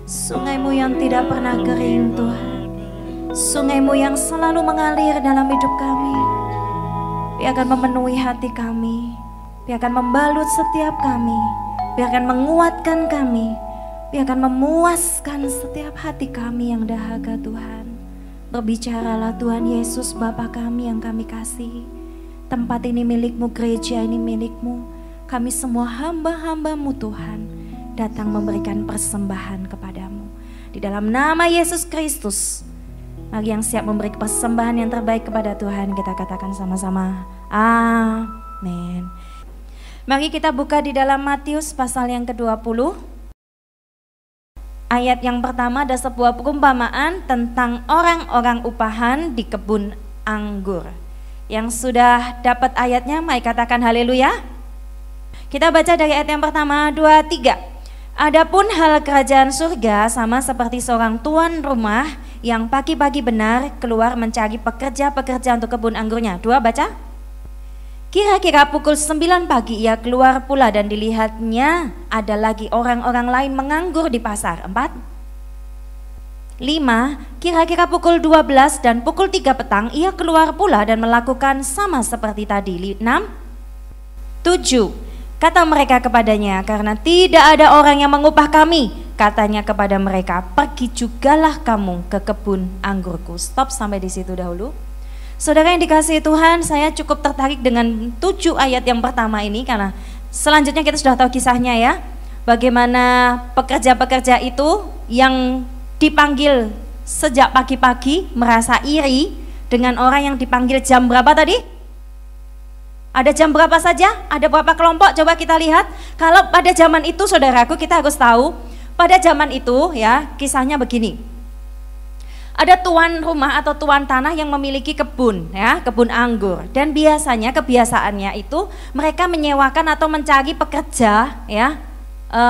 Sungai-Mu yang tidak pernah kering Tuhan. Sungai-Mu yang selalu mengalir dalam hidup kami. Biarkan memenuhi hati kami. Biarkan membalut setiap kami. Biarkan menguatkan kami. Biarkan memuaskan setiap hati kami yang dahaga Tuhan. Berbicaralah Tuhan Yesus Bapa kami yang kami kasihi. Tempat ini milik-Mu, gereja ini milik-Mu. Kami semua hamba-hamba-Mu Tuhan, datang memberikan persembahan kepadamu. Di dalam nama Yesus Kristus, mari yang siap memberi persembahan yang terbaik kepada Tuhan, kita katakan sama-sama, amin. Mari kita buka di dalam Matius pasal yang ke-20. Ayat yang pertama ada sebuah perumpamaan tentang orang-orang upahan di kebun anggur. Yang sudah dapat ayatnya, mari katakan haleluya. Kita baca dari ayat yang pertama, 2, 3. Adapun hal kerajaan surga sama seperti seorang tuan rumah yang pagi-pagi benar keluar mencari pekerja-pekerja untuk kebun anggurnya. 2, baca. Kira-kira pukul 9 pagi ia keluar pula dan dilihatnya ada lagi orang-orang lain menganggur di pasar. 4. 5. Kira-kira pukul 12 dan pukul 3 petang ia keluar pula dan melakukan sama seperti tadi. 6. 7. Kata mereka kepadanya, karena tidak ada orang yang mengupah kami. Katanya kepada mereka, pergi jugalah kamu ke kebun anggurku. Stop sampai di situ dahulu. Saudara yang dikasihi Tuhan, saya cukup tertarik dengan 7 ayat yang pertama ini karena selanjutnya kita sudah tahu kisahnya ya. Bagaimana pekerja-pekerja itu yang dipanggil sejak pagi-pagi merasa iri dengan orang yang dipanggil jam berapa tadi? Ada jam berapa saja? Ada berapa kelompok? Coba kita lihat. Kalau pada zaman itu saudaraku, kita harus tahu pada zaman itu ya kisahnya begini. Ada tuan rumah atau tuan tanah yang memiliki kebun ya, kebun anggur, dan biasanya kebiasaannya itu mereka menyewakan atau mencari pekerja ya,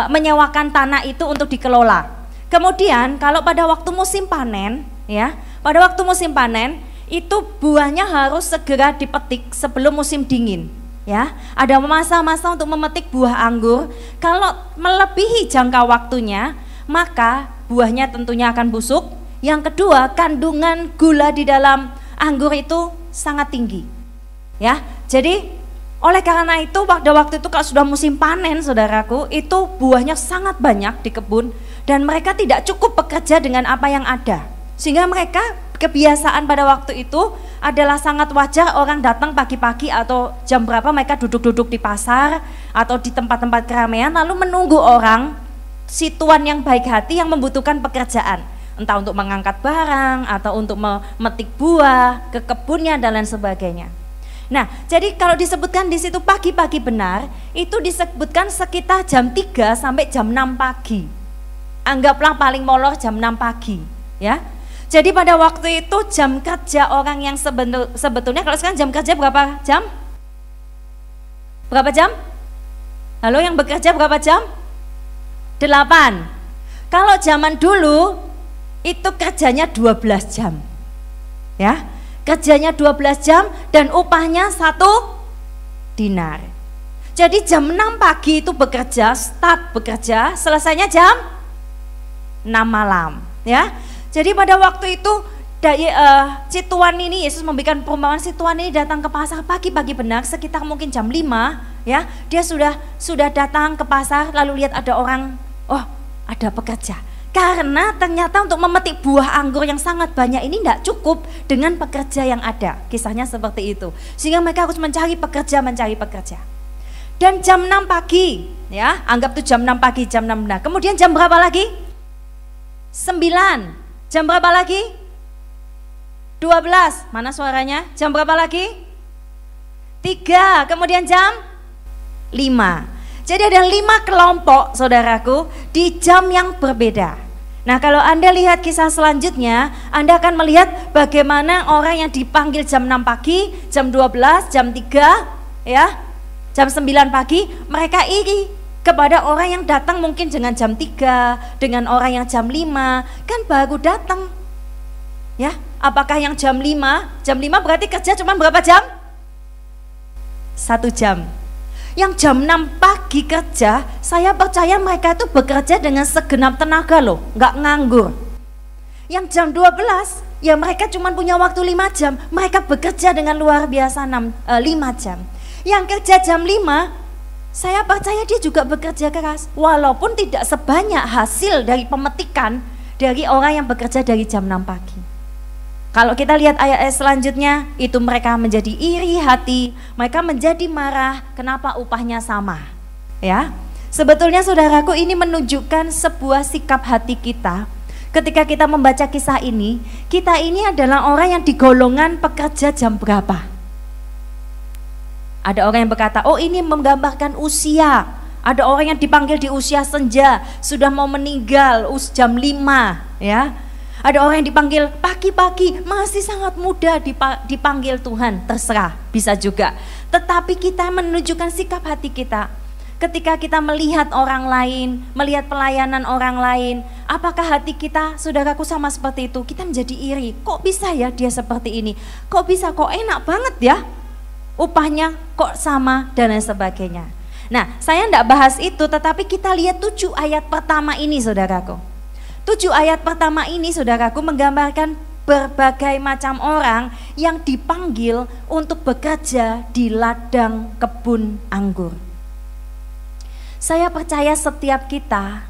menyewakan tanah itu untuk dikelola. Kemudian kalau pada waktu musim panen ya, pada waktu musim panen itu buahnya harus segera dipetik sebelum musim dingin ya. Ada masa-masa untuk memetik buah anggur. Kalau melebihi jangka waktunya maka buahnya tentunya akan busuk. Yang kedua, kandungan gula di dalam anggur itu sangat tinggi ya. Jadi oleh karena itu pada waktu itu kalau sudah musim panen saudaraku, itu buahnya sangat banyak di kebun dan mereka tidak cukup bekerja dengan apa yang ada. Sehingga mereka kebiasaan pada waktu itu adalah sangat wajar orang datang pagi-pagi atau jam berapa mereka duduk-duduk di pasar atau di tempat-tempat keramaian lalu menunggu orang si tuan yang baik hati yang membutuhkan pekerjaan, entah untuk mengangkat barang atau untuk memetik buah ke kebunnya dan lain sebagainya. Nah, jadi kalau disebutkan di situ pagi-pagi benar, itu disebutkan sekitar jam 3 sampai jam 6 pagi. Anggaplah paling molor jam 6 pagi, ya. Jadi pada waktu itu jam kerja orang yang sebetulnya kalau sekarang jam kerja berapa jam? Berapa jam? Halo, yang bekerja berapa jam? 8. Kalau zaman dulu itu kerjanya 12 jam. Ya. Kerjanya 12 jam dan upahnya 1 dinar. Jadi jam 6 pagi itu bekerja, start bekerja, selesainya jam 6 malam, ya. Jadi pada waktu itu si tuan ini, Yesus memberikan perumpamaan, si tuan ini datang ke pasar pagi-pagi benar sekitar mungkin jam 5 ya. Dia sudah datang ke pasar lalu lihat ada orang, oh ada pekerja. Karena ternyata untuk memetik buah anggur yang sangat banyak ini tidak cukup dengan pekerja yang ada. Kisahnya seperti itu. Sehingga mereka harus mencari pekerja. Dan jam 6 pagi ya, anggap itu jam 6 pagi, jam 6 benar. Kemudian jam berapa lagi? 9. Jam berapa lagi? 12. Mana suaranya? Jam berapa lagi? 3. Kemudian jam 5. Jadi ada 5 kelompok saudaraku di jam yang berbeda. Nah, kalau Anda lihat kisah selanjutnya, Anda akan melihat bagaimana orang yang dipanggil jam 6 pagi, jam 12, jam 3 ya, jam 9 pagi, mereka iri kepada orang yang datang mungkin dengan jam 3, dengan orang yang jam 5, kan baru datang. Ya, apakah yang jam 5? Jam 5 berarti kerja cuma berapa jam? 1 jam. Yang jam 6 pagi kerja, saya percaya mereka itu bekerja dengan segenap tenaga loh, nggak nganggur. Yang jam 12, ya mereka cuma punya waktu 5 jam, mereka bekerja dengan luar biasa 5 jam. Yang kerja jam 5, saya percaya dia juga bekerja keras, walaupun tidak sebanyak hasil dari pemetikan dari orang yang bekerja dari jam 6 pagi. Kalau kita lihat ayat selanjutnya, itu mereka menjadi iri hati, mereka menjadi marah, kenapa upahnya sama? Ya, sebetulnya saudaraku, ini menunjukkan sebuah sikap hati kita. Ketika kita membaca kisah ini, kita ini adalah orang yang di golongan pekerja jam berapa? Ada orang yang berkata, oh ini menggambarkan usia. Ada orang yang dipanggil di usia senja, sudah mau meninggal jam 5, ya. Ada orang yang dipanggil pagi-pagi, masih sangat muda dipanggil Tuhan, terserah, bisa juga. Tetapi kita menunjukkan sikap hati kita. Ketika kita melihat orang lain, melihat pelayanan orang lain, apakah hati kita, saudaraku, sama seperti itu? Kita menjadi iri, kok bisa ya dia seperti ini? Kok bisa, kok enak banget ya? Upahnya kok sama, dan lain sebagainya. Nah, saya tidak bahas itu, tetapi kita lihat 7 ayat pertama ini, saudaraku. 7 ayat pertama ini, saudaraku, menggambarkan berbagai macam orang yang dipanggil untuk bekerja di ladang kebun anggur. Saya percaya setiap kita,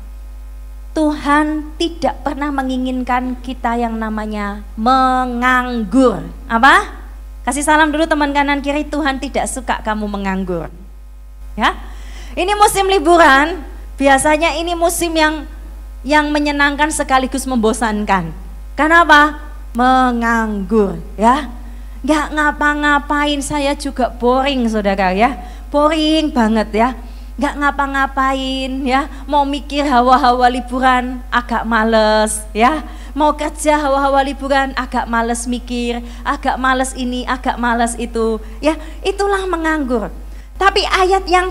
Tuhan tidak pernah menginginkan kita yang namanya menganggur. Apa? Kasih salam dulu teman kanan kiri, Tuhan tidak suka kamu menganggur. Ya, ini musim liburan, biasanya ini musim yang menyenangkan sekaligus membosankan. Kenapa? Menganggur, ya. Nggak ngapa-ngapain, saya juga boring, saudara, ya. Boring banget, ya. Nggak ngapa-ngapain, ya. Mau mikir hawa-hawa liburan agak males, ya. Mau kerja hawa-hawa liburan agak males mikir, agak males ini, agak males itu, ya. Itulah menganggur. Tapi ayat yang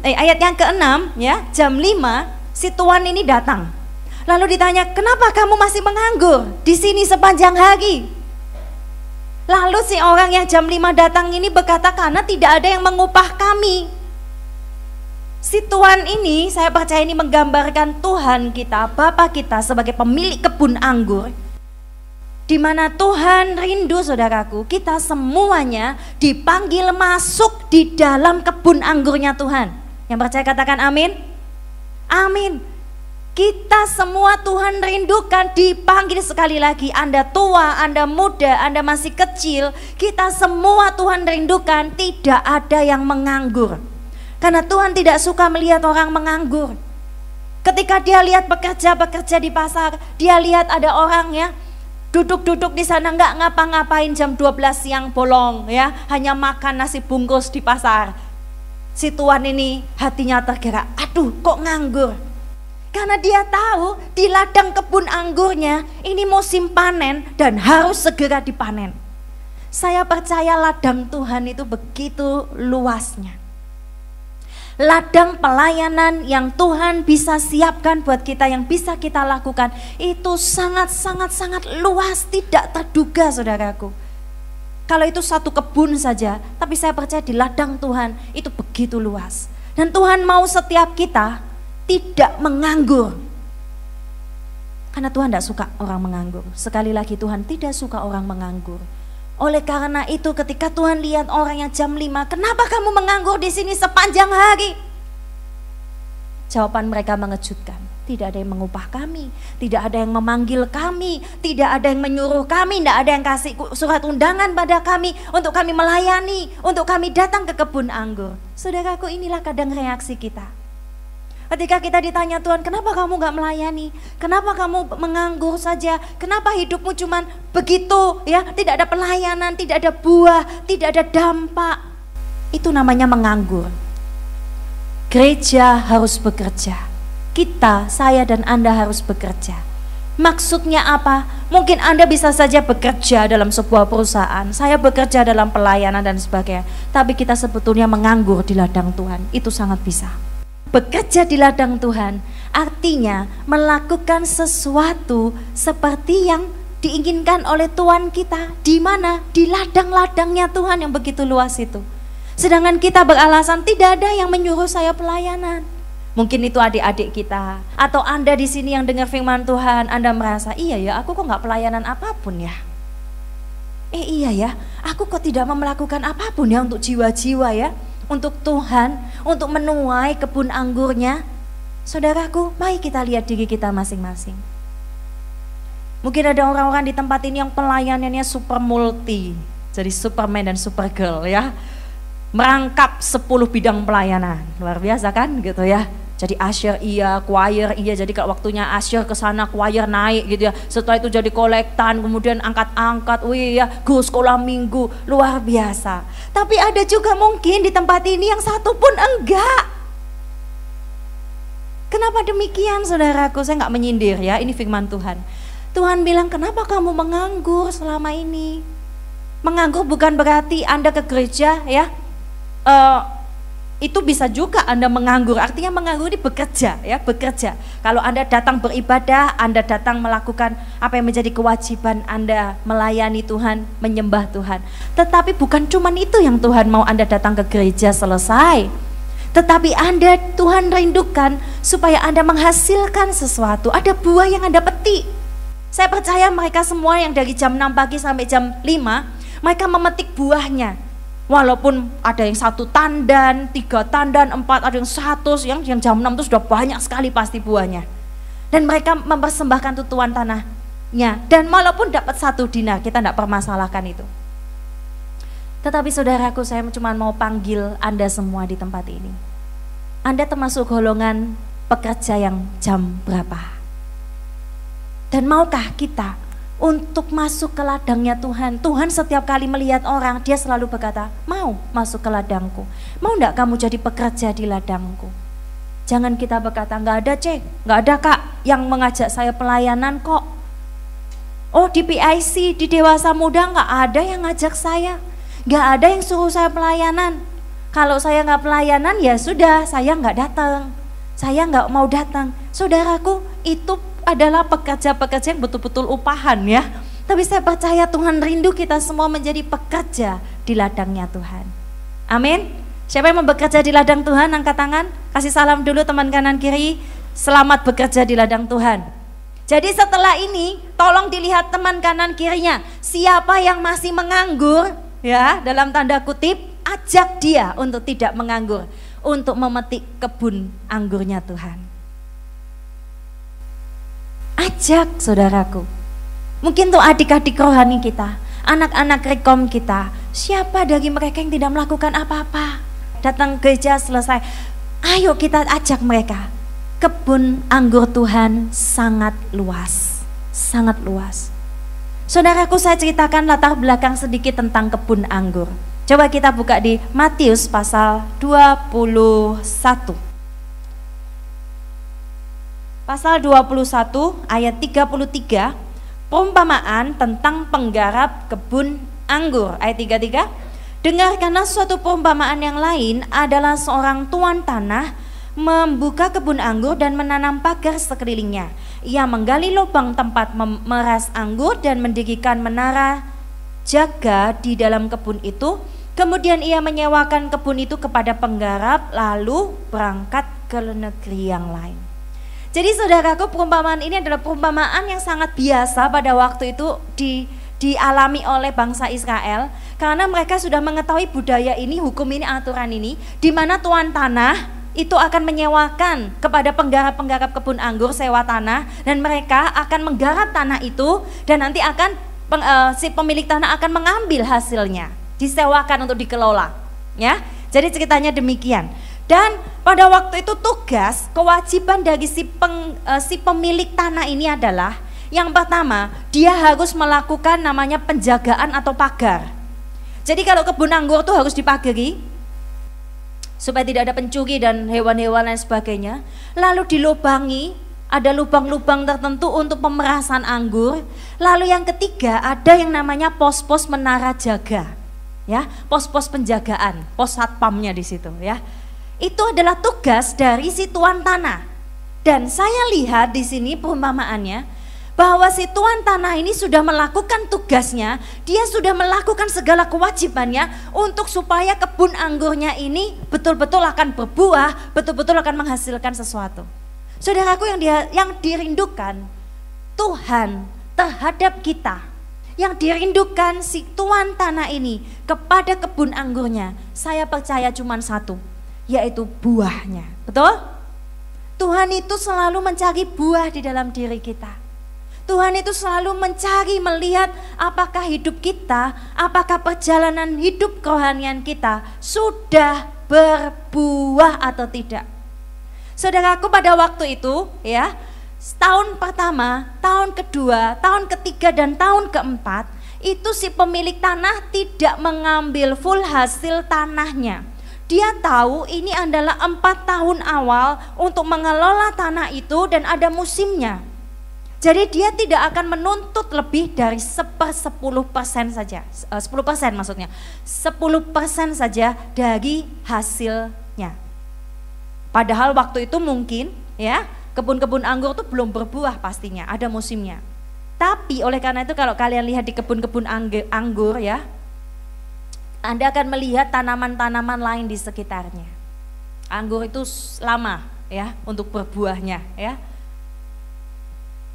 ayat yang ke-6, ya, jam 5 si tuan ini datang. Lalu ditanya, kenapa kamu masih menganggur di sini sepanjang hari? Lalu si orang yang jam 5 datang ini berkata, karena tidak ada yang mengupah kami. Si tuan ini, saya percaya ini menggambarkan Tuhan kita, Bapa kita sebagai pemilik kebun anggur, di mana Tuhan rindu, saudaraku, kita semuanya dipanggil masuk di dalam kebun anggurnya Tuhan. Yang percaya katakan amin. Amin. Kita semua Tuhan rindukan, dipanggil sekali lagi. Anda tua, Anda muda, Anda masih kecil, kita semua Tuhan rindukan. Tidak ada yang menganggur, karena Tuhan tidak suka melihat orang menganggur. Ketika dia lihat pekerja-pekerja di pasar, dia lihat ada orang, ya, duduk-duduk di sana nggak ngapa-ngapain, jam 12 siang bolong, ya, hanya makan nasi bungkus di pasar. Si tuan ini hatinya tergerak, aduh kok nganggur. Karena dia tahu di ladang kebun anggurnya ini musim panen dan harus segera dipanen. Saya percaya ladang Tuhan itu begitu luasnya. Ladang pelayanan yang Tuhan bisa siapkan buat kita, yang bisa kita lakukan, itu sangat luas, tidak terduga, saudaraku. Kalau itu satu kebun saja, tapi saya percaya di ladang Tuhan itu begitu luas. Dan Tuhan mau setiap kita tidak menganggur, karena Tuhan tidak suka orang menganggur. Sekali lagi, Tuhan tidak suka orang menganggur. Oleh karena itu, ketika Tuhan lihat orang yang jam 5, kenapa kamu menganggur di sini sepanjang hari? Jawaban mereka mengejutkan. Tidak ada yang mengupah kami, tidak ada yang memanggil kami, tidak ada yang menyuruh kami, tidak ada yang kasih surat undangan pada kami untuk kami melayani, untuk kami datang ke kebun anggur. Saudaraku, inilah kadang reaksi kita. Ketika kita ditanya, Tuhan, kenapa kamu gak melayani? Kenapa kamu menganggur saja? Kenapa hidupmu cuman begitu, ya? Tidak ada pelayanan, tidak ada buah, tidak ada dampak. Itu namanya menganggur. Gereja harus bekerja. Kita, saya dan Anda harus bekerja. Maksudnya apa? Mungkin Anda bisa saja bekerja dalam sebuah perusahaan, saya bekerja dalam pelayanan dan sebagainya. Tapi kita sebetulnya menganggur di ladang Tuhan. Itu sangat bisa. Bekerja di ladang Tuhan artinya melakukan sesuatu seperti yang diinginkan oleh Tuhan kita. Di mana? Di ladang-ladangnya Tuhan yang begitu luas itu. Sedangkan kita beralasan tidak ada yang menyuruh saya pelayanan. Mungkin itu adik-adik kita, atau Anda di sini yang dengar firman Tuhan, Anda merasa, iya ya, aku kok nggak pelayanan apapun ya. Iya ya, aku kok tidak melakukan apapun ya untuk jiwa-jiwa ya, untuk Tuhan, untuk menuai kebun anggurnya. Saudaraku, mari kita lihat diri kita masing-masing. Mungkin ada orang-orang di tempat ini yang pelayanannya super multi, jadi Superman dan Supergirl ya, merangkap 10 bidang pelayanan, luar biasa kan gitu ya. Jadi usher iya, choir iya, jadi kalau waktunya usher ke sana, choir naik gitu ya. Setelah itu jadi kolektan, kemudian angkat-angkat, wih ya, guru sekolah minggu, luar biasa. Tapi ada juga mungkin di tempat ini yang satu pun enggak. Kenapa demikian saudaraku? Saya enggak menyindir ya, ini firman Tuhan. Tuhan bilang, kenapa kamu menganggur selama ini? Menganggur bukan berarti Anda ke gereja ya, itu bisa juga Anda menganggur, artinya menganggur ini bekerja ya, bekerja. Kalau Anda datang beribadah, Anda datang melakukan apa yang menjadi kewajiban Anda, melayani Tuhan, menyembah Tuhan. Tetapi bukan cuma itu yang Tuhan mau Anda datang ke gereja selesai. Tetapi Anda, Tuhan rindukan supaya Anda menghasilkan sesuatu, ada buah yang Anda petik. Saya percaya mereka semua yang dari jam 6 pagi sampai jam 5, mereka memetik buahnya. Walaupun ada yang 1 tandan, 3 tandan, 4, ada yang 100, yang jam 6 itu sudah banyak sekali pasti buahnya. Dan mereka mempersembahkan tutuan tanahnya. Dan walaupun dapat 1 dinar, kita tidak permasalahkan itu. Tetapi saudaraku, saya cuma mau panggil Anda semua di tempat ini. Anda termasuk golongan pekerja yang jam berapa? Dan maukah kita untuk masuk ke ladangnya Tuhan? Tuhan setiap kali melihat orang, dia selalu berkata, mau masuk ke ladangku? Mau enggak kamu jadi pekerja di ladangku? Jangan kita berkata, enggak ada enggak ada kak yang mengajak saya pelayanan kok. Oh di PIC, di Dewasa Muda enggak ada yang ngajak saya, enggak ada yang suruh saya pelayanan. Kalau saya enggak pelayanan ya sudah, saya enggak datang, saya enggak mau datang. Saudaraku, itu adalah pekerja-pekerja yang betul-betul upahan ya. Tapi saya percaya Tuhan rindu kita semua menjadi pekerja di ladangnya Tuhan. Amin. Siapa yang mau bekerja di ladang Tuhan, angkat tangan. Kasih salam dulu teman kanan kiri. Selamat bekerja di ladang Tuhan. Jadi setelah ini tolong dilihat teman kanan kirinya. Siapa yang masih menganggur ya, dalam tanda kutip, ajak dia untuk tidak menganggur, untuk memetik kebun anggurnya Tuhan. Ajak saudaraku. Mungkin tuh adik-adik rohani kita, anak-anak rekom kita, siapa dari mereka yang tidak melakukan apa-apa, datang gereja selesai, ayo kita ajak mereka. Kebun anggur Tuhan sangat luas, sangat luas. Saudaraku, saya ceritakan latar belakang sedikit tentang kebun anggur. Coba kita buka di Matius pasal 21. Pasal 21 ayat 33, perumpamaan tentang penggarap kebun anggur. Ayat 33, dengarkanlah suatu perumpamaan yang lain adalah seorang tuan tanah membuka kebun anggur dan menanam pagar sekelilingnya. Ia menggali lubang tempat memeras anggur dan mendirikan menara jaga di dalam kebun itu. Kemudian ia menyewakan kebun itu kepada penggarap, lalu berangkat ke negeri yang lain. Jadi saudaraku, perumpamaan ini adalah perumpamaan yang sangat biasa pada waktu itu dialami oleh bangsa Israel, karena mereka sudah mengetahui budaya ini, hukum ini, aturan ini, di mana tuan tanah itu akan menyewakan kepada penggarap-penggarap kebun anggur sewa tanah, dan mereka akan menggarap tanah itu dan nanti akan si pemilik tanah akan mengambil hasilnya, disewakan untuk dikelola, ya. Jadi ceritanya demikian. Dan pada waktu itu tugas, kewajiban dari si pemilik tanah ini adalah, yang pertama, dia harus melakukan namanya penjagaan atau pagar. Jadi kalau kebun anggur itu harus dipagari supaya tidak ada pencuri dan hewan-hewan lain sebagainya. Lalu dilubangi, ada lubang-lubang tertentu untuk pemerasan anggur. Lalu yang ketiga, ada yang namanya pos-pos menara jaga, ya, pos-pos penjagaan, pos satpamnya di situ, ya. Itu adalah tugas dari si tuan tanah. Dan saya lihat di sini perumpamaannya bahwa si tuan tanah ini sudah melakukan tugasnya, dia sudah melakukan segala kewajibannya untuk supaya kebun anggurnya ini betul-betul akan berbuah, betul-betul akan menghasilkan sesuatu. Saudaraku, yang dirindukan Tuhan terhadap kita, yang dirindukan si tuan tanah ini kepada kebun anggurnya, saya percaya cuma satu, yaitu buahnya. Betul? Tuhan itu selalu mencari buah di dalam diri kita. Tuhan itu selalu mencari, melihat apakah hidup kita, apakah perjalanan hidup kerohanian kita sudah berbuah atau tidak. Saudaraku, pada waktu itu ya, tahun pertama, tahun kedua, tahun ketiga dan tahun keempat, itu si pemilik tanah tidak mengambil full hasil tanahnya. Dia tahu ini adalah 4 tahun awal untuk mengelola tanah itu dan ada musimnya. Jadi dia tidak akan menuntut lebih dari 10% saja, 10% maksudnya, 10% saja dari hasilnya. Padahal waktu itu mungkin ya, kebun-kebun anggur itu belum berbuah pastinya, ada musimnya. Tapi oleh karena itu kalau kalian lihat di kebun-kebun anggur ya, Anda akan melihat tanaman-tanaman lain di sekitarnya. Anggur itu lama ya untuk berbuahnya ya.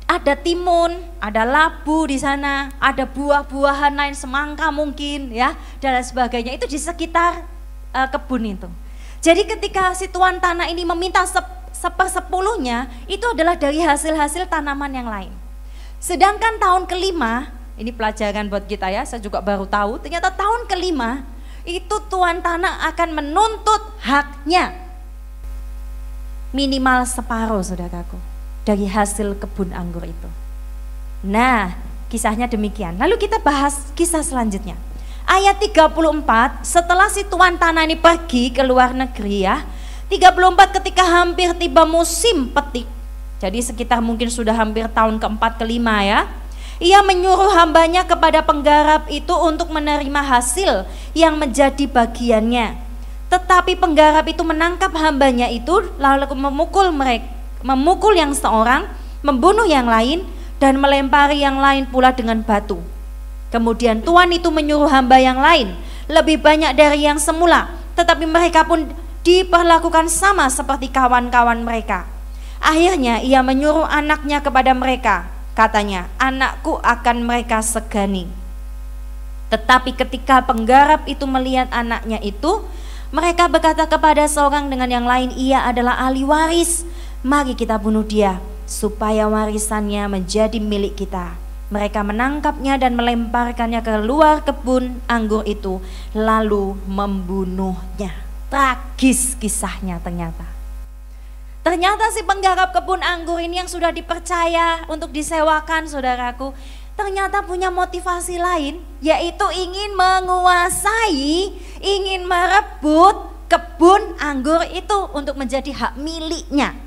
Ada timun, ada labu di sana, ada buah-buahan lain, semangka mungkin ya, dan lain sebagainya. Itu di sekitar kebun itu. Jadi ketika si tuan tanah ini meminta 1/10-nya, itu adalah dari hasil-hasil tanaman yang lain. Sedangkan tahun kelima, ini pelajaran buat kita ya, saya juga baru tahu, ternyata tahun kelima itu tuan tanah akan menuntut haknya minimal separuh, saudaraku, dari hasil kebun anggur itu. Nah, kisahnya demikian. Lalu kita bahas kisah selanjutnya. Ayat 34, setelah si tuan tanah ini pergi ke luar negeri ya, 34 ketika hampir tiba musim petik, jadi sekitar mungkin sudah hampir tahun keempat kelima ya, ia menyuruh hambanya kepada penggarap itu untuk menerima hasil yang menjadi bagiannya. Tetapi penggarap itu menangkap hambanya itu, lalu memukul yang seorang, membunuh yang lain, dan melempari yang lain pula dengan batu. Kemudian tuan itu menyuruh hamba yang lain, lebih banyak dari yang semula, tetapi mereka pun diperlakukan sama seperti kawan-kawan mereka. Akhirnya ia menyuruh anaknya kepada mereka. Katanya, anakku akan mereka segani. Tetapi ketika penggarap itu melihat anaknya itu, mereka berkata kepada seorang dengan yang lain, ia adalah ahli waris, mari kita bunuh dia, supaya warisannya menjadi milik kita. Mereka menangkapnya dan melemparkannya ke luar kebun anggur itu, lalu membunuhnya. Tragis kisahnya ternyata. Ternyata si penggarap kebun anggur ini yang sudah dipercaya untuk disewakan, saudaraku, ternyata punya motivasi lain, yaitu ingin menguasai, ingin merebut kebun anggur itu untuk menjadi hak miliknya.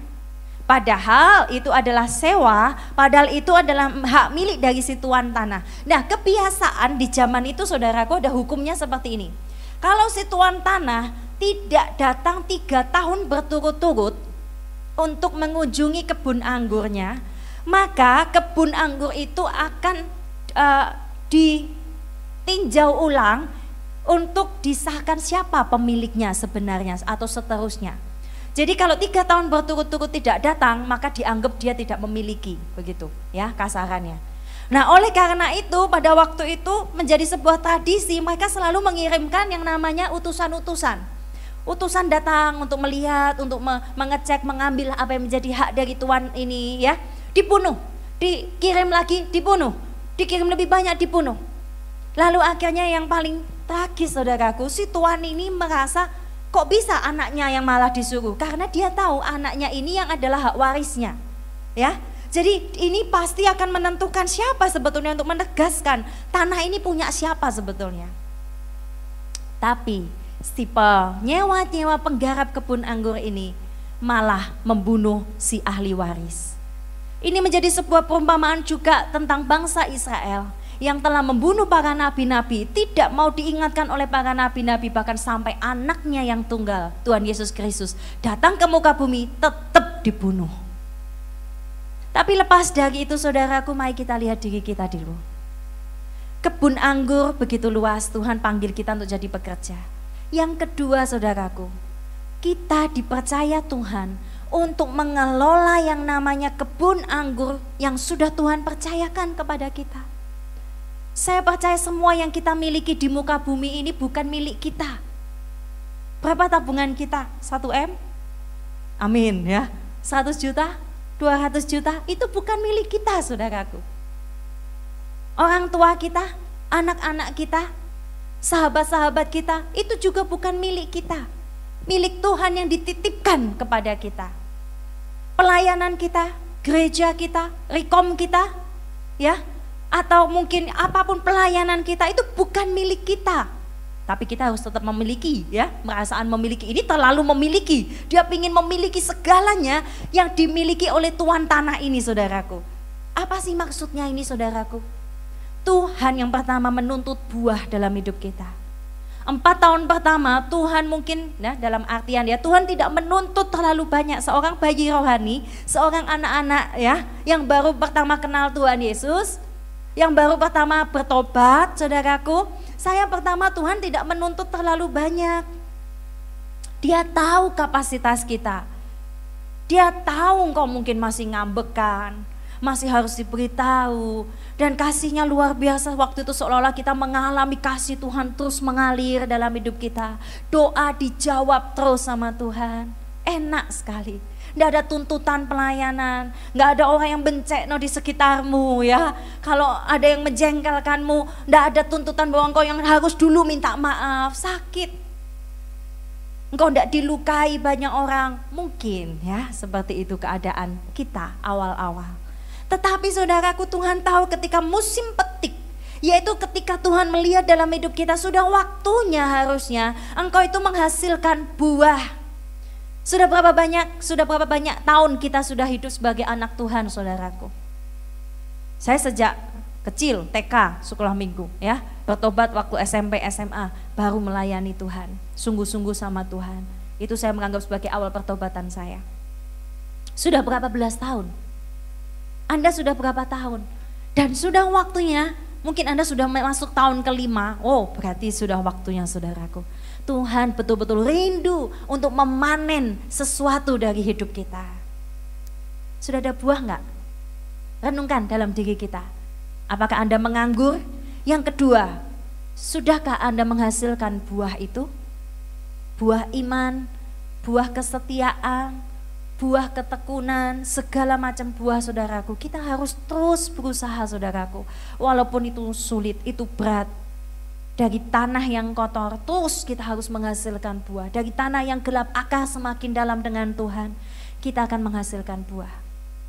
Padahal itu adalah sewa, padahal itu adalah hak milik dari si tuan tanah. Nah, kebiasaan di zaman itu, saudaraku, ada hukumnya seperti ini. Kalau si tuan tanah tidak datang 3 tahun berturut-turut untuk mengunjungi kebun anggurnya, maka kebun anggur itu akan ditinjau ulang untuk disahkan siapa pemiliknya sebenarnya atau seterusnya. Jadi kalau 3 tahun berturut-turut tidak datang, maka dianggap dia tidak memiliki, begitu ya kasarannya. Nah, oleh karena itu pada waktu itu menjadi sebuah tradisi, mereka selalu mengirimkan yang namanya utusan-utusan. Utusan datang untuk melihat, untuk mengecek, mengambil apa yang menjadi hak dari tuan ini ya, dibunuh, dikirim lagi, dibunuh, dikirim lebih banyak, dibunuh. Lalu akhirnya yang paling tragis, saudaraku, si tuan ini merasa kok bisa anaknya yang malah disuruh, karena dia tahu anaknya ini yang adalah hak warisnya ya. Jadi ini pasti akan menentukan siapa sebetulnya untuk menegaskan tanah ini punya siapa sebetulnya. Tapi si penyewa-nyewa penggarap kebun anggur ini malah membunuh si ahli waris. Ini menjadi sebuah perumpamaan juga tentang bangsa Israel yang telah membunuh para nabi-nabi, tidak mau diingatkan oleh para nabi-nabi, bahkan sampai anaknya yang tunggal, Tuhan Yesus Kristus, datang ke muka bumi tetap dibunuh. Tapi lepas dari itu saudaraku, mari kita lihat diri kita dulu. Kebun anggur begitu luas, Tuhan panggil kita untuk jadi pekerja. Yang kedua saudaraku, kita dipercaya Tuhan untuk mengelola yang namanya kebun anggur yang sudah Tuhan percayakan kepada kita. Saya percaya semua yang kita miliki di muka bumi ini bukan milik kita. Berapa tabungan kita? 1 M? Amin ya. 100 juta, 200 juta, itu bukan milik kita saudaraku. Orang tua kita, anak-anak kita, sahabat-sahabat kita, itu juga bukan milik kita. Milik Tuhan yang dititipkan kepada kita. Pelayanan kita, gereja kita, rekom kita, ya, atau mungkin apapun pelayanan kita itu bukan milik kita. Tapi kita harus tetap memiliki, ya, perasaan memiliki ini terlalu memiliki. Dia ingin memiliki segalanya yang dimiliki oleh tuan tanah ini saudaraku. Apa sih maksudnya ini saudaraku? Tuhan yang pertama menuntut buah dalam hidup kita. 4 tahun pertama Tuhan mungkin, nah, dalam artian ya, Tuhan tidak menuntut terlalu banyak. Seorang bayi rohani, seorang anak-anak ya, yang baru pertama kenal Tuhan Yesus, yang baru pertama bertobat, saudaraku, saya pertama Tuhan tidak menuntut terlalu banyak. Dia tahu kapasitas kita. Dia tahu engkau mungkin masih ngambekan, masih harus diberitahu, dan kasihnya luar biasa. Waktu itu seolah-olah kita mengalami kasih Tuhan terus mengalir dalam hidup kita. Doa dijawab terus sama Tuhan. Enak sekali. Nggak ada tuntutan pelayanan, nggak ada orang yang bencekno di sekitarmu ya. Kalau ada yang menjengkelkanmu, nggak ada tuntutan bahwa engkau yang harus dulu minta maaf. Sakit, engkau nggak dilukai banyak orang, mungkin ya seperti itu keadaan kita awal-awal. Tetapi saudaraku, Tuhan tahu ketika musim petik, yaitu ketika Tuhan melihat dalam hidup kita sudah waktunya harusnya engkau itu menghasilkan buah. Sudah berapa banyak tahun kita sudah hidup sebagai anak Tuhan saudaraku. Saya sejak kecil TK sekolah minggu ya, bertobat waktu SMP SMA, baru melayani Tuhan, sungguh-sungguh sama Tuhan. Itu saya menganggap sebagai awal pertobatan saya. Sudah berapa belas tahun? Anda sudah berapa tahun? Dan sudah waktunya, mungkin Anda sudah masuk tahun ke-5. Oh, berarti sudah waktunya saudaraku. Tuhan betul-betul rindu untuk memanen sesuatu dari hidup kita. Sudah ada buah enggak? Renungkan dalam diri kita. Apakah Anda menganggur? Yang kedua, sudahkah Anda menghasilkan buah itu? Buah iman, buah kesetiaan, buah ketekunan, segala macam buah saudaraku. Kita harus terus berusaha saudaraku. Walaupun itu sulit, itu berat. Dari tanah yang kotor, terus kita harus menghasilkan buah. Dari tanah yang gelap, akar semakin dalam dengan Tuhan, kita akan menghasilkan buah.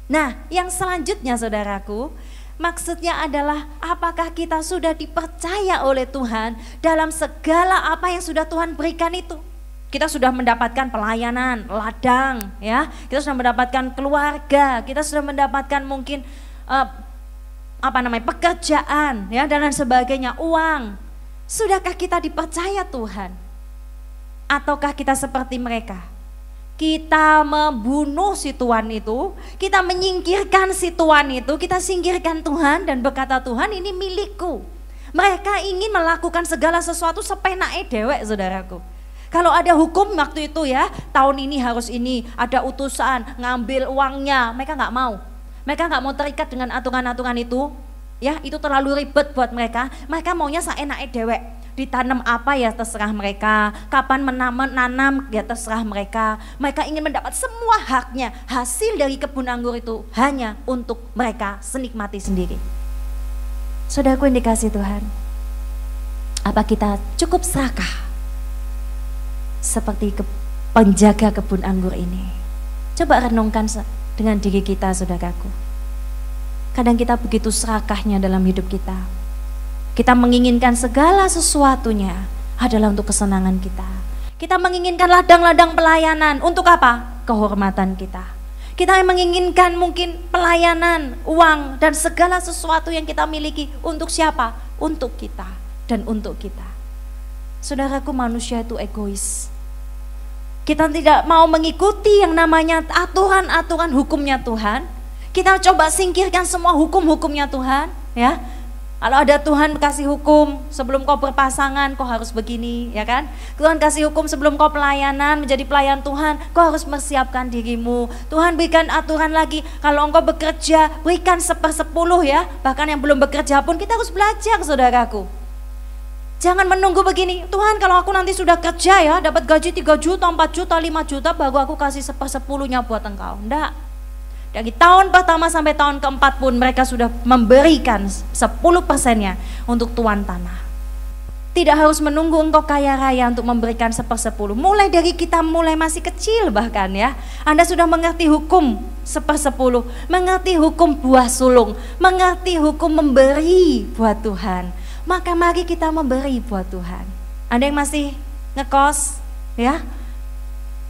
Nah, yang selanjutnya saudaraku, maksudnya adalah apakah kita sudah dipercaya oleh Tuhan dalam segala apa yang sudah Tuhan berikan itu. Kita sudah mendapatkan pelayanan, ladang, ya. Kita sudah mendapatkan keluarga, kita sudah mendapatkan mungkin pekerjaan, ya, dan lain sebagainya, uang. Sudahkah kita dipercaya Tuhan? Ataukah kita seperti mereka? Kita membunuh si tuan itu, kita menyingkirkan si tuan itu, kita singkirkan Tuhan dan berkata Tuhan ini milikku. Mereka ingin melakukan segala sesuatu sepenake dewek saudaraku. Kalau ada hukum waktu itu ya, tahun ini harus ini, ada utusan ngambil uangnya, mereka nggak mau. Mereka nggak mau terikat dengan aturan-aturan itu. Ya, itu terlalu ribet buat mereka. Mereka maunya seenake dewek. Ditanam apa ya terserah mereka. Kapan menanam ya terserah mereka. Mereka ingin mendapat semua haknya. Hasil dari kebun anggur itu hanya untuk mereka senikmati sendiri. Saudaraku yang dikasihi Tuhan, apa kita cukup serakah seperti penjaga kebun anggur ini? Coba renungkan dengan diri kita saudaraku. Kadang kita begitu serakahnya dalam hidup kita. Kita menginginkan segala sesuatunya adalah untuk kesenangan kita. Kita menginginkan ladang-ladang pelayanan untuk apa? Kehormatan kita. Kita menginginkan mungkin pelayanan, uang, dan segala sesuatu yang kita miliki untuk siapa? Untuk kita dan untuk kita. Saudaraku, manusia itu egois. Kita tidak mau mengikuti yang namanya aturan-aturan hukumnya Tuhan. Kita coba singkirkan semua hukum-hukumnya Tuhan, ya. Kalau ada Tuhan kasih hukum sebelum kau berpasangan kau harus begini, ya kan? Tuhan kasih hukum sebelum kau pelayanan menjadi pelayan Tuhan, kau harus mempersiapkan dirimu. Tuhan berikan aturan lagi, kalau engkau bekerja berikan 1/10 ya. Bahkan yang belum bekerja pun kita harus belajar, saudaraku. Jangan menunggu begini, Tuhan kalau aku nanti sudah kerja ya, dapat gaji 3 juta, 4 juta, 5 juta, baru aku kasih 1/10-nya buat engkau. Enggak. Dari tahun pertama sampai tahun keempat pun mereka sudah memberikan 10%-nya untuk tuan tanah. Tidak harus menunggu engkau kaya raya untuk memberikan 1/10. Mulai dari kita mulai masih kecil bahkan ya. Anda sudah mengerti hukum 1/10, mengerti hukum buah sulung, mengerti hukum memberi buat Tuhan. Maka mari kita memberi buat Tuhan. Anda yang masih ngekos ya,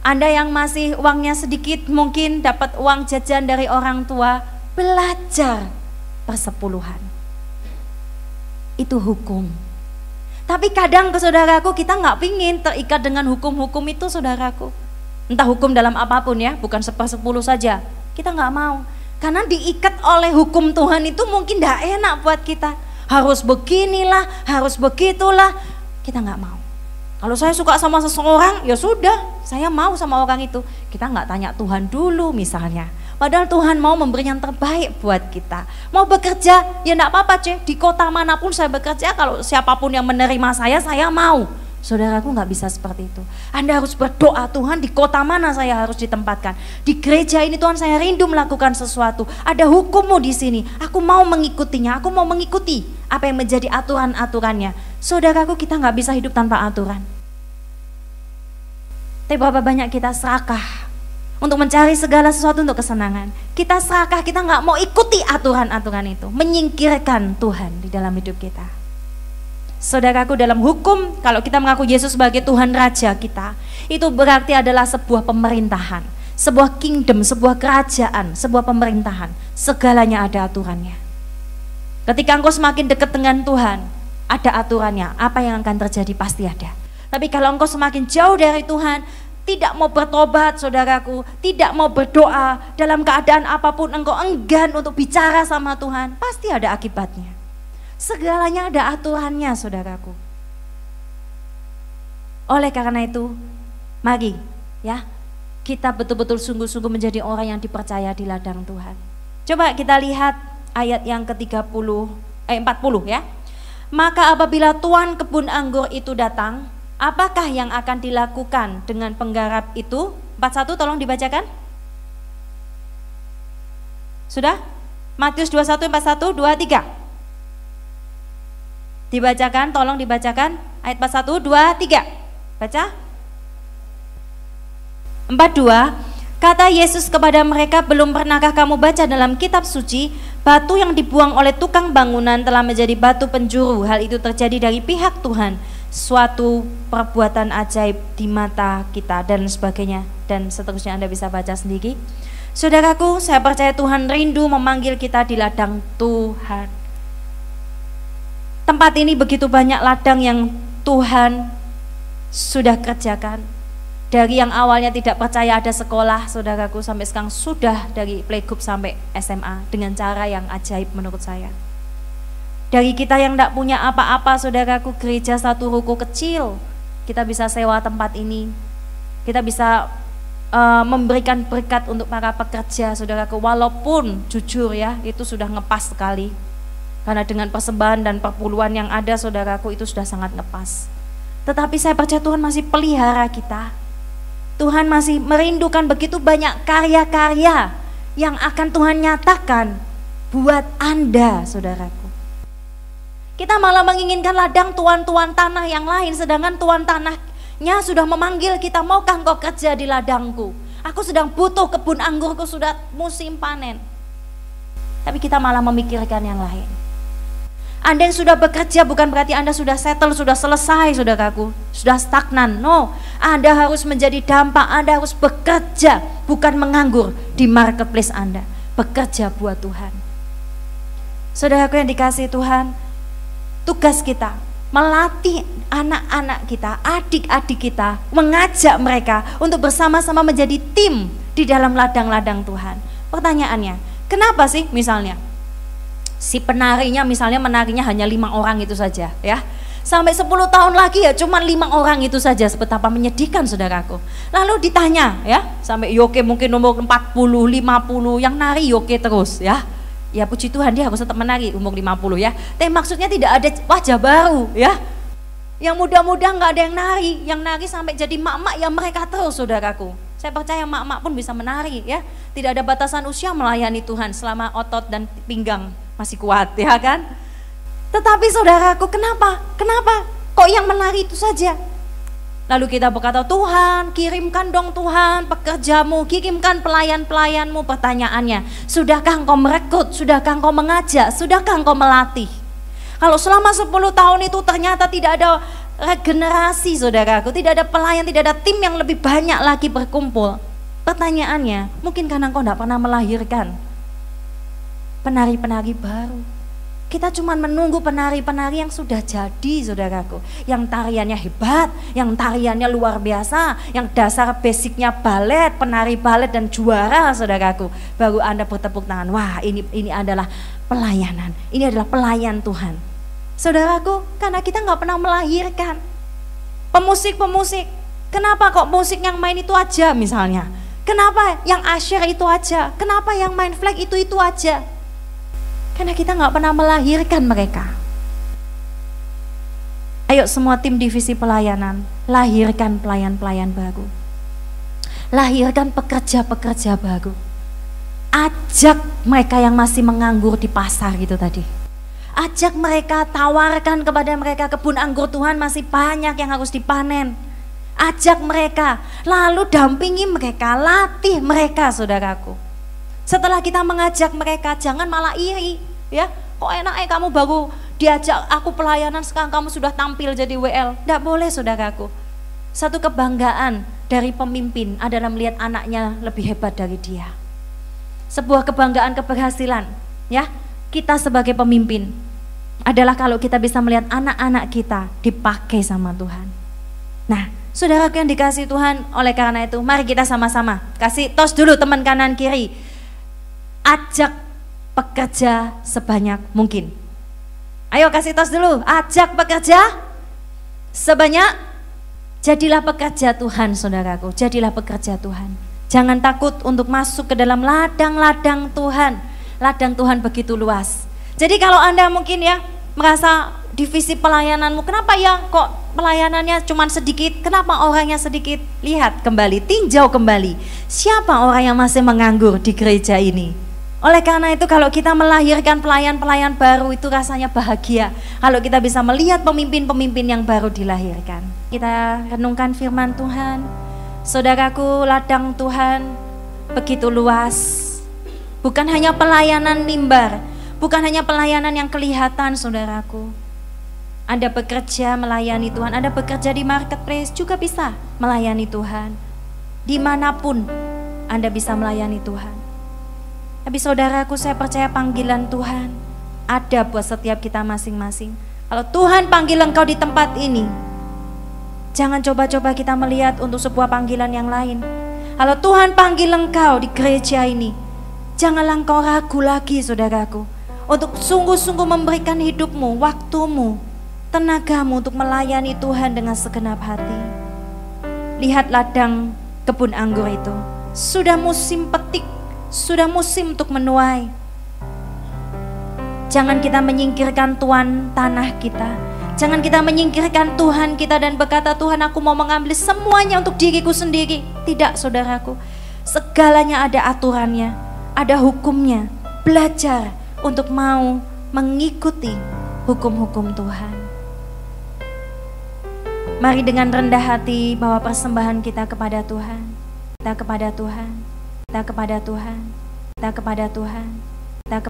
Anda yang masih uangnya sedikit, mungkin dapat uang jajan dari orang tua, belajar persepuluhan. Itu hukum. Tapi kadang saudaraku kita nggak pingin terikat dengan hukum-hukum itu saudaraku. Entah hukum dalam apapun ya, bukan 1/10 saja. Kita nggak mau. Karena diikat oleh hukum Tuhan itu mungkin nggak enak buat kita. Harus beginilah, harus begitulah. Kita nggak mau. Kalau saya suka sama seseorang, ya sudah, saya mau sama orang itu. Kita nggak tanya Tuhan dulu misalnya. Padahal Tuhan mau memberi yang terbaik buat kita. Mau bekerja, ya enggak apa-apa cek. Di kota manapun saya bekerja, kalau siapapun yang menerima saya mau. Saudaraku nggak bisa seperti itu. Anda harus berdoa, Tuhan di kota mana saya harus ditempatkan. Di gereja ini Tuhan saya rindu melakukan sesuatu. Ada hukum-Mu di sini. Aku mau mengikutinya, aku mau mengikuti apa yang menjadi aturan-aturannya. Saudaraku kita nggak bisa hidup tanpa aturan. Tapi berapa banyak kita serakah untuk mencari segala sesuatu untuk kesenangan. Kita serakah, kita nggak mau ikuti aturan-aturan itu, menyingkirkan Tuhan di dalam hidup kita. Saudaraku dalam hukum, kalau kita mengaku Yesus sebagai Tuhan Raja kita, itu berarti adalah sebuah pemerintahan, sebuah kingdom, sebuah kerajaan, sebuah pemerintahan. Segalanya ada aturannya. Ketika engkau semakin dekat dengan Tuhan, ada aturannya. Apa yang akan terjadi pasti ada. Tapi kalau engkau semakin jauh dari Tuhan, tidak mau bertobat saudaraku, tidak mau berdoa, dalam keadaan apapun engkau enggan untuk bicara sama Tuhan, pasti ada akibatnya. Segalanya ada aturannya saudaraku. Oleh karena itu, mari ya, kita betul-betul sungguh-sungguh menjadi orang yang dipercaya di ladang Tuhan. Coba kita lihat ayat yang ke-40, 40 ya. Maka apabila tuan kebun anggur itu datang, apakah yang akan dilakukan dengan penggarap itu? 41 tolong dibacakan. Sudah? Matius 21, 41, 23. Dibacakan, tolong dibacakan. Ayat 41, 23. Baca. 42. Kata Yesus kepada mereka, belum pernahkah kamu baca dalam kitab suci, batu yang dibuang oleh tukang bangunan telah menjadi batu penjuru. Hal itu terjadi dari pihak Tuhan, suatu perbuatan ajaib di mata kita, dan sebagainya, dan seterusnya. Anda bisa baca sendiri. Saudaraku, saya percaya Tuhan rindu memanggil kita di ladang Tuhan. Tempat ini begitu banyak ladang yang Tuhan sudah kerjakan. Dari yang awalnya tidak percaya ada sekolah, saudaraku, sampai sekarang sudah dari playgroup sampai SMA dengan cara yang ajaib menurut saya. Dari kita yang tidak punya apa-apa, saudaraku, gereja satu ruko kecil, kita bisa sewa tempat ini. Kita bisa memberikan berkat untuk para pekerja, saudaraku, walaupun jujur ya, itu sudah ngepas sekali. Karena dengan persembahan dan perpuluhan yang ada, saudaraku, itu sudah sangat ngepas. Tetapi saya percaya Tuhan masih pelihara kita. Tuhan masih merindukan begitu banyak karya-karya yang akan Tuhan nyatakan buat Anda, saudaraku. Kita malah menginginkan ladang tuan-tuan tanah yang lain, sedangkan tuan tanahnya sudah memanggil kita, maukah engkau kerja di ladangku? Aku sedang butuh kebun anggurku, sudah musim panen. Tapi kita malah memikirkan yang lain. Anda yang sudah bekerja bukan berarti Anda sudah settle, sudah selesai, saudaraku, sudah stagnan. No, Anda harus menjadi dampak, Anda harus bekerja, bukan menganggur di marketplace Anda. Bekerja buat Tuhan. Saudaraku yang dikasihi Tuhan, tugas kita melatih anak-anak kita, adik-adik kita, mengajak mereka untuk bersama-sama menjadi tim di dalam ladang-ladang Tuhan. Pertanyaannya, Kenapa sih misalnya? Si penarinya misalnya menarinya hanya 5 orang itu saja ya. Sampai 10 tahun lagi ya cuma 5 orang itu saja, betapa menyedihkan saudaraku. Lalu ditanya ya, sampai Yoke mungkin umur 40, 50 yang nari Yoke terus ya. Ya puji Tuhan dia harus tetap menari umur 50 ya. Tapi maksudnya tidak ada wajah baru ya. Yang muda-muda nggak ada yang nari sampai jadi mak-mak ya mereka terus saudaraku. Saya percaya mak-mak pun bisa menari ya. Tidak ada batasan usia melayani Tuhan selama otot dan pinggang masih kuat ya kan. Tetapi saudaraku kenapa? Kok yang menari itu saja? Lalu kita berkata, Tuhan kirimkan dong Tuhan pekerjamu, kirimkan pelayan-pelayanmu. Pertanyaannya, sudahkah engkau merekrut? Sudahkah engkau mengajak? Sudahkah engkau melatih? Kalau selama 10 tahun itu ternyata tidak ada regenerasi saudaraku, tidak ada pelayan, tidak ada tim yang lebih banyak lagi berkumpul. Pertanyaannya, mungkin karena engkau tidak pernah melahirkan penari-penari baru. Kita cuma menunggu penari-penari yang sudah jadi saudaraku, yang tariannya hebat, yang tariannya luar biasa, yang dasar basicnya balet, penari balet dan juara saudaraku. Baru Anda bertepuk tangan, wah ini adalah pelayanan, ini adalah pelayan Tuhan. Saudaraku, karena kita nggak pernah melahirkan pemusik-pemusik. Kenapa kok musik yang main itu aja misalnya? Kenapa yang Asher itu aja? Kenapa yang main flag itu aja? Karena kita nggak pernah melahirkan mereka. Ayo semua tim divisi pelayanan, lahirkan pelayan-pelayan baru. Lahirkan pekerja-pekerja baru. Ajak mereka yang masih menganggur di pasar gitu tadi. Ajak mereka, tawarkan kepada mereka kebun anggur Tuhan masih banyak yang harus dipanen. Ajak mereka, lalu dampingi mereka, latih mereka saudaraku. Setelah kita mengajak mereka, jangan malah iri. Ya, kok enak kamu baru diajak aku pelayanan sekarang kamu sudah tampil jadi WL. Tidak boleh saudaraku. Satu kebanggaan dari pemimpin adalah melihat anaknya lebih hebat dari dia. Sebuah kebanggaan keberhasilan ya kita sebagai pemimpin adalah kalau kita bisa melihat anak-anak kita dipakai sama Tuhan. Nah saudaraku yang dikasih Tuhan, oleh karena itu mari kita sama-sama kasih tos dulu teman kanan kiri. Ajak pekerja sebanyak mungkin. Ayo kasih tos dulu, ajak pekerja sebanyak. Jadilah pekerja Tuhan saudaraku, jadilah pekerja Tuhan. Jangan takut untuk masuk ke dalam ladang-ladang Tuhan. Ladang Tuhan begitu luas. Jadi kalau Anda mungkin ya merasa divisi pelayananmu, kenapa ya kok pelayanannya cuma sedikit, kenapa orangnya sedikit? Lihat kembali, tinjau kembali, siapa orang yang masih menganggur di gereja ini? Oleh karena itu kalau kita melahirkan pelayan-pelayan baru itu rasanya bahagia. Kalau kita bisa melihat pemimpin-pemimpin yang baru dilahirkan. Kita renungkan firman Tuhan. Saudaraku, ladang Tuhan begitu luas. Bukan hanya pelayanan mimbar, bukan hanya pelayanan yang kelihatan saudaraku. Anda bekerja melayani Tuhan, Anda bekerja di marketplace juga bisa melayani Tuhan. Dimanapun Anda bisa melayani Tuhan. Tapi saudaraku, saya percaya panggilan Tuhan ada buat setiap kita masing-masing. Kalau Tuhan panggil engkau di tempat ini, jangan coba-coba kita melihat untuk sebuah panggilan yang lain. Kalau Tuhan panggil engkau di gereja ini, janganlah engkau ragu lagi saudaraku, untuk sungguh-sungguh memberikan hidupmu, waktumu, tenagamu untuk melayani Tuhan dengan segenap hati. Lihat ladang kebun anggur itu, sudah musim petik, sudah musim untuk menuai. Jangan kita menyingkirkan tuan tanah kita. Jangan kita menyingkirkan Tuhan kita dan berkata, Tuhan aku mau mengambil semuanya untuk diriku sendiri. Tidak saudaraku, segalanya ada aturannya, ada hukumnya. Belajar untuk mau mengikuti hukum-hukum Tuhan. Mari dengan rendah hati bawa persembahan kita kepada Tuhan. Kita kepada Tuhan. Kita kepada Tuhan, kita kepada Tuhan.